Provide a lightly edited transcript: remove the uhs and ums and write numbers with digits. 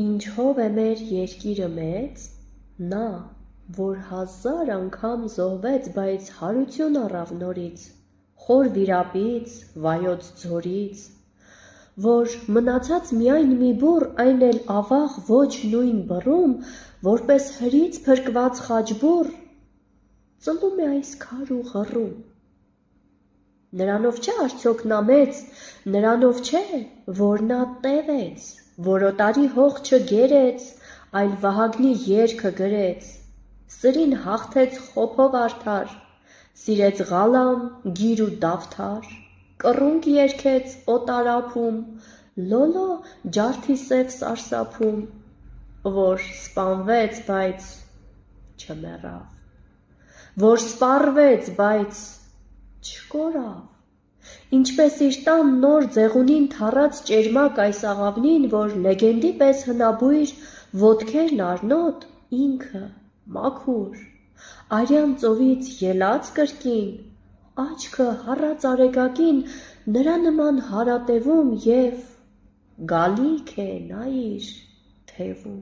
Ինչով է մեր երկիրը մեծ, նա, որ 1000 անգամ զոհվեց, բայց հարություն առավ նորից, խոր վիրապից, վայոց ձորից, որ մնացած միայն մի բուռ, այն էլ ավաղ ոչ նույն բռում, որպես հրից փրկված խաչբուռ, ծլում է այս քար ու ղռում։ Նրանով չէ արդյոք նա մեծ, նրանով չէ, որ նա տևեց, որ օտարի հող չգերեց, այլ Վահագնի երգը գրեց, սրին հաղթեց խոփով արդար, սիրեց Ղալամ, գիր ու դավթար, կռունկ երգեց օտար ափում, լոլո ջարդի սև սարսափում, որ սպանվեց, բայց չմեռավ, որ սպառվեց, բայց չկորավ, ինչպես իր տան նոր ձեղունին թառած ճերմակ այս աղավնին, որ լեգենդի պես հնաբույր, ոտքերն առնոտ, ինքը մաքուր, արյան ծովից ելած կրկին, աչքը հառած արեգակին, նրա նման հարատևում և գալիք է նա իր թևում։